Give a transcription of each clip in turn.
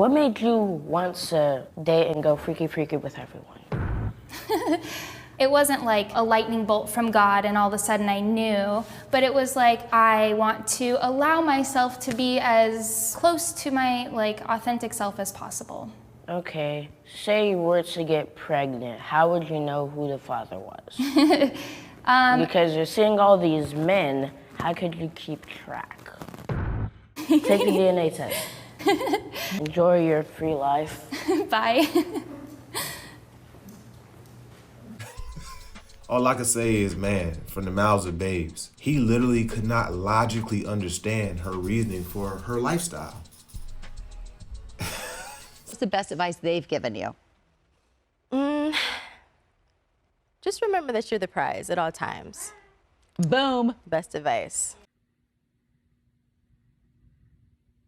What made you want to date and go freaky with everyone? It wasn't like a lightning bolt from God and all of a sudden I knew, but it was like I want to allow myself to be as close to my authentic self as possible. Okay, say you were to get pregnant, how would you know who the father was? Because you're seeing all these men, how could you keep track? Take a DNA test. Enjoy your free life. Bye. All I can say is, man, from the mouths of babes, he literally could not logically understand her reasoning for her lifestyle. What's the best advice they've given you? Just remember that you're the prize at all times. Boom. Best advice.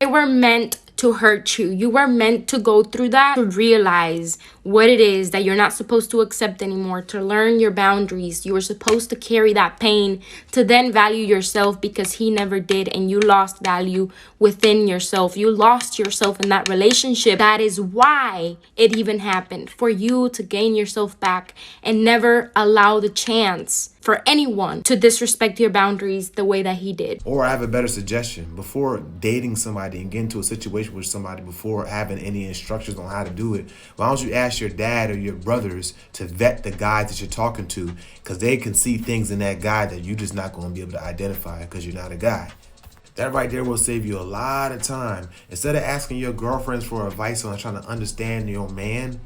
They were meant to hurt you. You were meant to go through that to realize what it is that you're not supposed to accept anymore, to learn your boundaries. You were supposed to carry that pain to then value yourself because he never did, and you lost value within yourself. You lost yourself in that relationship. That is why it even happened, for you to gain yourself back and never allow the chance for anyone to disrespect your boundaries the way that he did. Or I have a better suggestion. Before dating somebody and getting into a situation with somebody, before having any instructions on how to do it, why don't you ask your dad or your brothers to vet the guy that you're talking to, because they can see things in that guy that you're just not going to be able to identify because you're not a guy. That right there will save you a lot of time. Instead of asking your girlfriends for advice on trying to understand your man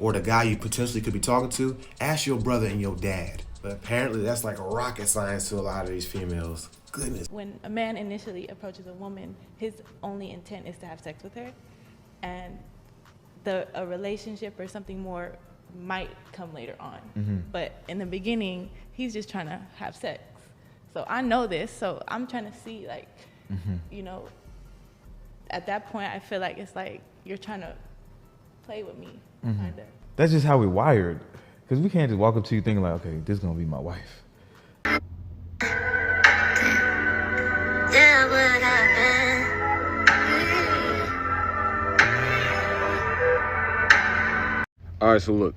or the guy you potentially could be talking to, ask your brother and your dad. But apparently that's like rocket science to a lot of these females. Goodness. When a man initially approaches a woman, his only intent is to have sex with her, and a relationship or something more might come later on. But in the beginning, he's just trying to have sex. So I know this, so I'm trying to see, like, you know, at that point, I feel like it's like you're trying to play with me, kind of. That's just how we wired. Because we can't just walk up to you thinking like, okay, this is going to be my wife. All right, so look,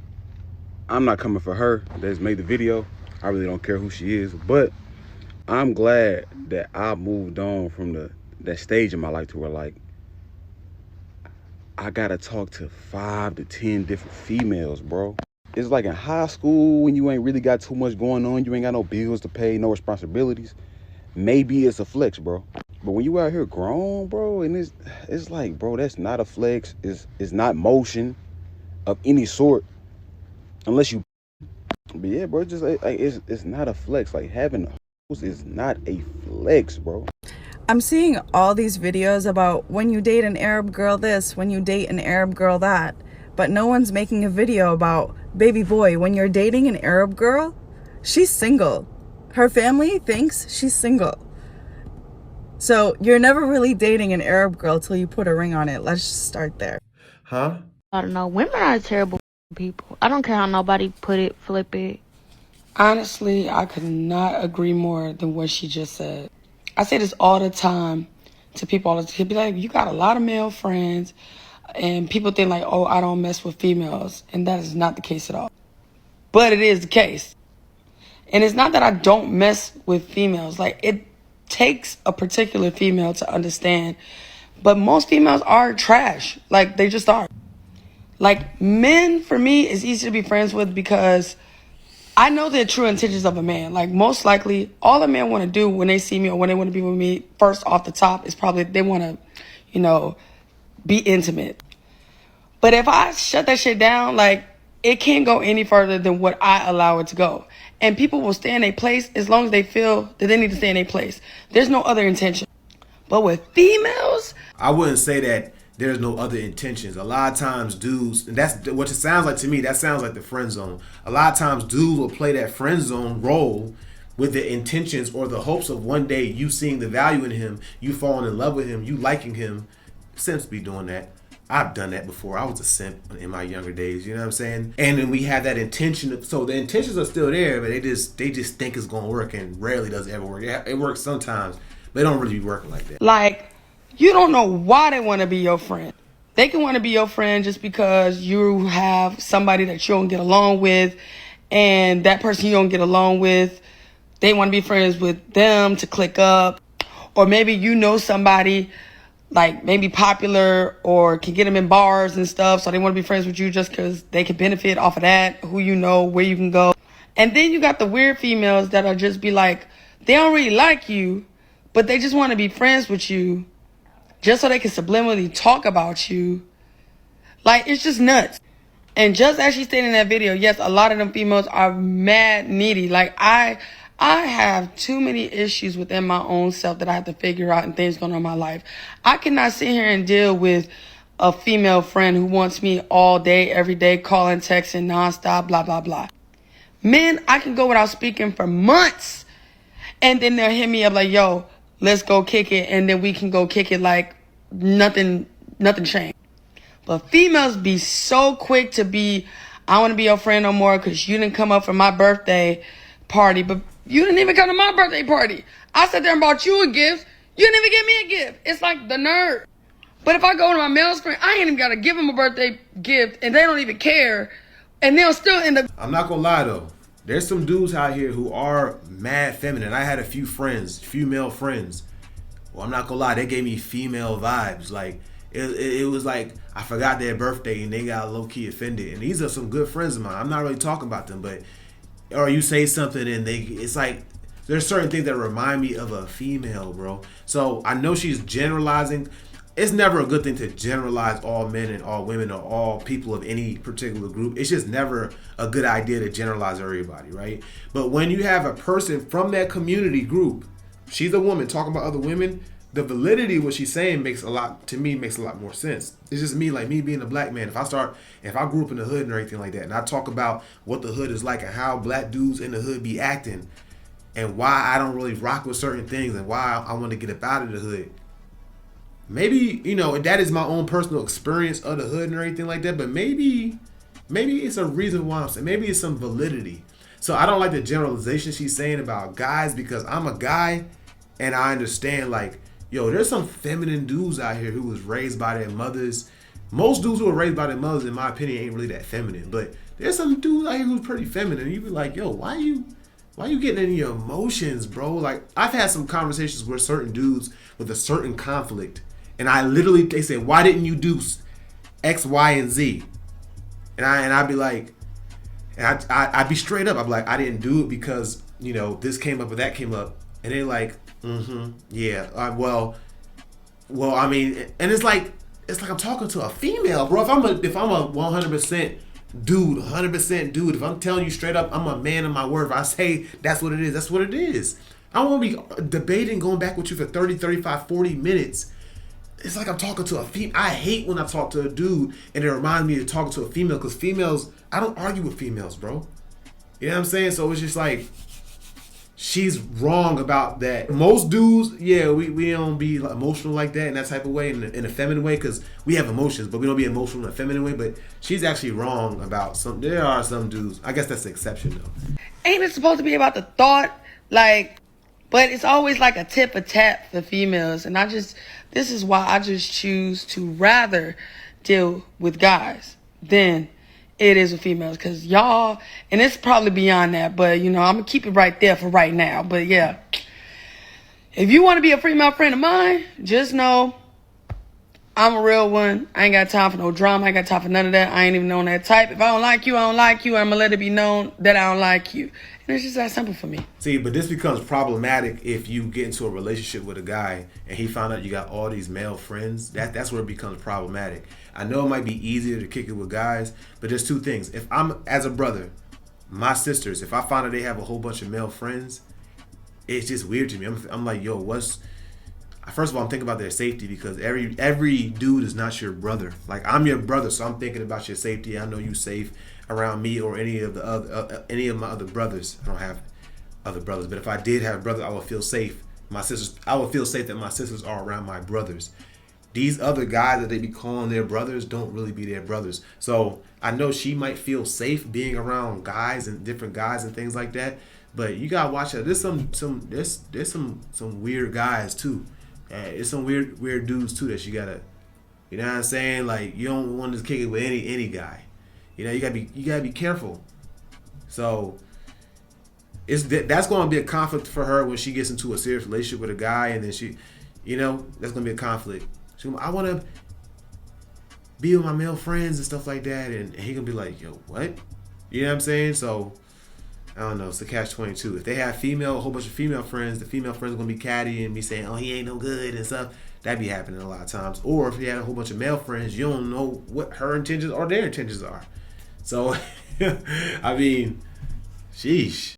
I'm not coming for her that's made the video. I really don't care who she is, but I'm glad that I moved on from that stage in my life to where, like, I gotta talk to 5 to 10 different females, bro. It's like in high school when you ain't really got too much going on, you ain't got no bills to pay, no responsibilities. Maybe it's a flex, bro. But when you out here grown, bro, and it's like, bro, that's not a flex. It's not motion of any sort, unless you. But yeah, bro, just like it's not a flex. Like, having hoes is not a flex, bro. I'm seeing all these videos about when you date an Arab girl this, when you date an Arab girl that, but no one's making a video about, baby boy, when you're dating an Arab girl, she's single. Her family thinks she's single. So you're never really dating an Arab girl till you put a ring on it. Let's just start there. Huh? I don't know. Women are terrible people. I don't care how nobody flip it. Honestly, I could not agree more than what she just said. I say this all the time to people all the time. Be like, you got a lot of male friends, and people think like, oh, I don't mess with females. And that is not the case at all. But it is the case. And it's not that I don't mess with females. Like, it takes a particular female to understand. But most females are trash. Like, they just are. Like, men, for me, is easy to be friends with because I know the true intentions of a man. Like, most likely, all a man want to do when they see me or when they want to be with me, first off the top, is probably they want to, you know, be intimate. But if I shut that shit down, like, it can't go any further than what I allow it to go. And people will stay in their place as long as they feel that they need to stay in their place. There's no other intention. But with females, I wouldn't say that there's no other intentions. A lot of times dudes, and that's what it sounds like to me, that sounds like the friend zone. A lot of times dudes will play that friend zone role with the intentions or the hopes of one day you seeing the value in him, you falling in love with him, you liking him. Simps be doing that. I've done that before. I was a simp in my younger days, you know what I'm saying? And then we have that intention. So the intentions are still there, but they just think it's going to work, and rarely does it ever work. It works sometimes, but it don't really be working like that. like, you don't know why they want to be your friend. They can want to be your friend just because you have somebody that you don't get along with, and that person you don't get along with, they want to be friends with them to click up. Or maybe you know somebody like maybe popular or can get them in bars and stuff, so they want to be friends with you just because they can benefit off of that, who you know, where you can go. And then you got the weird females that are just be like, they don't really like you, but they just want to be friends with you just so they can subliminally talk about you. Like, it's just nuts. And just as she stated in that video, yes, a lot of them females are mad needy. Like, I have too many issues within my own self that I have to figure out and things going on in my life. I cannot sit here and deal with a female friend who wants me all day, every day, calling, texting, nonstop, blah, blah, blah. Men, I can go without speaking for months, and then they'll hit me up like, yo, let's go kick it, and then we can go kick it like nothing changed. But females be so quick to be, I want to be your friend no more because you didn't come up for my birthday party, but you didn't even come to my birthday party. I sat there and bought you a gift. You didn't even give me a gift. It's like the nerve. But if I go to my male's friend, I ain't even got to give them a birthday gift, and they don't even care, and they'll still end up. I'm not going to lie, though. There's some dudes out here who are mad feminine. I had a few friends, female friends. Well, I'm not going to lie. They gave me female vibes. Like, it was like I forgot their birthday and they got low-key offended. And these are some good friends of mine. I'm not really talking about them, but or you say something and it's like there's certain things that remind me of a female, bro. So I know she's generalizing. It's never a good thing to generalize all men and all women or all people of any particular group. It's just never a good idea to generalize everybody, right? But when you have a person from that community group, she's a woman talking about other women, the validity of what she's saying makes a lot more sense. It's just me being a black man. If I grew up in the hood and everything like that, and I talk about what the hood is like and how black dudes in the hood be acting and why I don't really rock with certain things and why I want to get up out of the hood. Maybe, that is my own personal experience of the hood and everything like that, but maybe it's a reason why I'm saying, maybe it's some validity. So I don't like the generalization she's saying about guys because I'm a guy and I understand like, yo, there's some feminine dudes out here who was raised by their mothers. Most dudes who are raised by their mothers, in my opinion, ain't really that feminine. But there's some dudes out here who's pretty feminine. You be like, yo, why you getting in your emotions, bro? Like, I've had some conversations with certain dudes with a certain conflict. And they say, why didn't you do X, Y, and Z? And I'd be like, and I'd be straight up. I'd be like, I didn't do it because, this came up or that came up. And they're like, yeah, well, I mean, and it's like I'm talking to a female, bro. If I'm a 100% dude, 100% dude, if I'm telling you straight up, I'm a man of my word. If I say that's what it is, that's what it is. I don't want to be debating, going back with you for 30, 35, 40 minutes. It's like I'm talking to a female. I hate when I talk to a dude and it reminds me of talking to a female because females, I don't argue with females, bro. You know what I'm saying? So it's just like, she's wrong about that. Most dudes, yeah, we don't be emotional like that in that type of way, in a feminine way, because we have emotions, but we don't be emotional in a feminine way. But she's actually wrong about some. There are some dudes. I guess that's the exception, though. Ain't it supposed to be about the thought? Like, but it's always like a tip for tat for females. And this is why I just choose to rather deal with guys than it is with females, because y'all, and it's probably beyond that, but I'm gonna keep it right there for right now. But yeah, if you want to be a female friend of mine, just know I'm a real one. I ain't got time for no drama. I ain't got time for none of that. I ain't even on that type. If I don't like you, I don't like you. I'm gonna let it be known that I don't like you. And it's just that simple for me. See, but this becomes problematic if you get into a relationship with a guy and he found out you got all these male friends. That's where it becomes problematic. I know it might be easier to kick it with guys, but there's two things. If I'm, as a brother, my sisters, if I find out they have a whole bunch of male friends, it's just weird to me. I'm like, yo, first of all, I'm thinking about their safety, because every dude is not your brother. Like, I'm your brother, so I'm thinking about your safety. I know you safe around me or any of my other brothers. I don't have other brothers, but if I did have a brother, I would feel safe. I would feel safe that my sisters are around my brothers. These other guys that they be calling their brothers don't really be their brothers. So I know she might feel safe being around guys and different guys and things like that. But you gotta watch out. There's some weird guys too. It's some weird dudes too that you gotta You know what I'm saying? Like, you don't want to kick it with any guy. You know, you gotta be careful. So that's going to be a conflict for her when she gets into a serious relationship with a guy, and then she, you know, that's going to be a conflict. I want to be with my male friends and stuff like that, and he gonna be like, yo, what? You know what I'm saying? So I don't know. It's a catch-22. If they have a whole bunch of female friends, the female friends are gonna be catty and be saying, oh, he ain't no good and stuff. That be happening a lot of times. Or if you had a whole bunch of male friends, you don't know what her intentions or their intentions are. So I mean, sheesh.